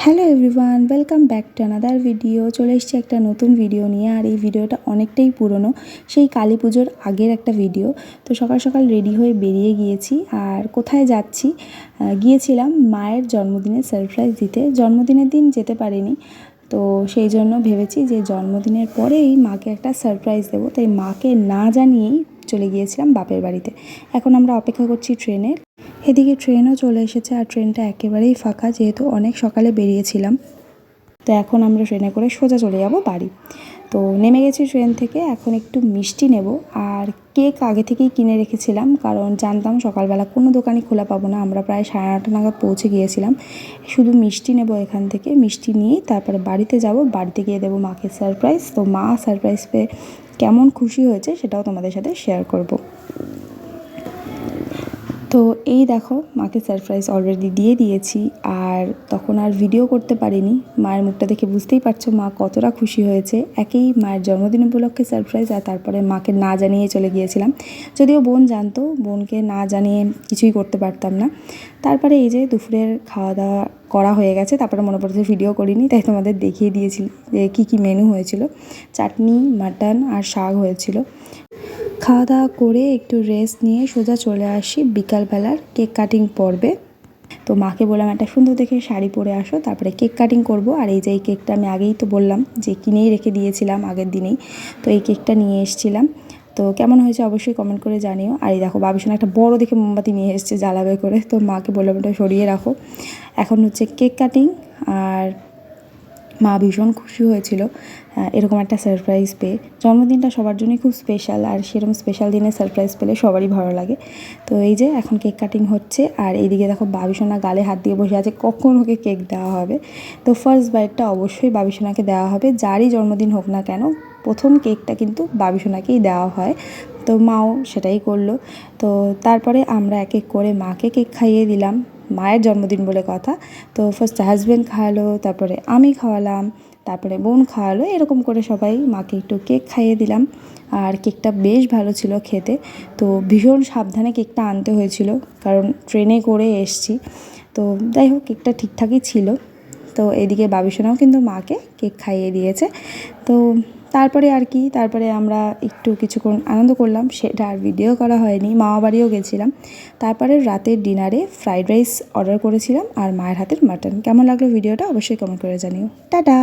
Hello everyone, welcome back to another video. চলে এসেছি একটা নতুন ভিডিও নিয়ে। আর এই ভিডিওটা অনেকটাই পুরনো, সেই কালী পুজোর আগের একটা ভিডিও। তো সকাল সকাল রেডি হয়ে বেরিয়ে গিয়েছি। আর কোথায় যাচ্ছি, গিয়েছিলাম মায়ের জন্মদিনে সারপ্রাইজ দিতে। জন্মদিনের দিন যেতে পারিনি, তো সেই জন্য ভেবেছি যে জন্মদিনের পরেই মাকে একটা সারপ্রাইজ দেবো। তাই মাকে না জানিয়েই চলে গিয়েছিলাম বাপের বাড়িতে। এখন আমরা অপেক্ষা করছি ট্রেনের। এদিকে ট্রেনও চলে এসেছে, আর ট্রেনটা একেবারেই ফাঁকা, যেহেতু অনেক সকালে বেরিয়েছিলাম। তো এখন আমরা ট্রেনে করে সোজা চলে যাব বাড়ি। তো নেমে গেছি ট্রেন থেকে। এখন একটু মিষ্টি নেব, আর কেক আগে থেকেই কিনে রেখেছিলাম, কারণ জানতাম সকালবেলা কোনো দোকানই খোলা পাবো না। আমরা প্রায় 9:30 নাগাদ পৌঁছে গিয়েছিলাম। শুধু মিষ্টি নেব এখান থেকে, মিষ্টি নিয়েই তারপরে বাড়িতে যাব। বাড়িতে গিয়ে দেবো মাকে সারপ্রাইজ। তো মা সারপ্রাইজ পেয়ে কেমন খুশি হয়েছে সেটাও তোমাদের সাথে শেয়ার করব। তো এই দেখো, মাকে সারপ্রাইজ অলরেডি দিয়ে দিয়েছি, আর তখন আর ভিডিও করতে পারিনি। মায়ের মুখটা দেখে বুঝতেই পারছো মা কতটা খুশি হয়েছে। একেই মায়ের জন্মদিন উপলক্ষে সারপ্রাইজ, আর তারপরে মাকে না জানিয়ে চলে গিয়েছিলাম। যদিও বোন জানতো, বোনকে না জানিয়ে কিছুই করতে পারতাম না। তারপরে এই যে দুপুরের খাওয়া দাওয়া করা হয়ে গেছে। তারপরে মনে পড়েছে ভিডিও করিনি, তাই তোমাদের দেখিয়ে দিয়েছি যে কী কী মেনু হয়েছিল। চাটনি, মাটন আর শাক হয়েছিল। খাওয়া দাওয়া করে একটু রেস্ট নিয়ে সোজা চলে আসি বিকালবেলার কেক কাটিং পর্বে। তো মাকে বললাম একটা সুন্দর দেখে শাড়ি পরে আসো, তারপরে কেক কাটিং করব। আর এই যে এই কেকটা আমি আগেই তো বললাম যে কিনেই রেখে দিয়েছিলাম আগের দিনেই। তো এই কেকটা নিয়ে এসেছিলাম। তো কেমন হয়েছে অবশ্যই কমেন্ট করে জানিও। আর এই দেখো, বাবিসোনা একটা বড় দেখে মোমবাতি নিয়ে এসেছে জ্বালাবে করে। তো মাকে বললাম এটা সরিয়ে রাখো। এখন হচ্ছে কেক কাটিং। আর মা ভীষণ খুশি হয়েছিল এরকম একটা সারপ্রাইজ পেয়ে। জন্মদিনটা সবার জন্যই খুব স্পেশাল, আর সেরকম স্পেশাল দিনে সারপ্রাইজ পেলে সবারই ভালো লাগে। তো এই যে এখন কেক কাটিং হচ্ছে, আর এইদিকে দেখো বাবিসোনা গালে হাত দিয়ে বসে আছে, কখন ওকে কেক দেওয়া হবে। তো ফার্স্ট বাইটটা অবশ্যই বাবিসোনাকে দেওয়া হবে, যারই জন্মদিন হোক না কেন। প্রথম কেকটা কিন্তু বাবিসোনাকেই দেওয়া হয়। তো মাও সেটাই করলো। তো তারপরে আমরা এক এক করে মাকে কেক খাইয়ে দিলাম, মায়ের জন্মদিন বলে কথা। তো ফার্স্ট হাজব্যান্ড খাওয়ালো, তারপরে আমি খাওয়ালাম, তারপরে বোন খাওয়ালো। এরকম করে সবাই মাকে একটু কেক খাইয়ে দিলাম। আর কেকটা বেশ ভালো ছিল খেতে। তো ভীষণ সাবধানে কেকটা আনতে হয়েছিল, কারণ ট্রেনে করে এসছি। তো যাই হোক, কেকটা ঠিকঠাকই ছিল। তো এদিকে বাবিসোনাও কিন্তু মাকে কেক খাইয়ে দিয়েছে। তো তারপরে আর কি, তারপরে আমরা একটু কিছুক্ষণ আনন্দ করলাম, সেটা আর ভিডিও করা হয়নি। মামা বাড়িও গেছিলাম। তারপরে রাতের ডিনারে ফ্রাইড রাইস অর্ডার করেছিলাম, আর মায়ের হাতের মাটন। কেমন লাগলো ভিডিওটা অবশ্যই কমেন্ট করে জানিও। টাটা।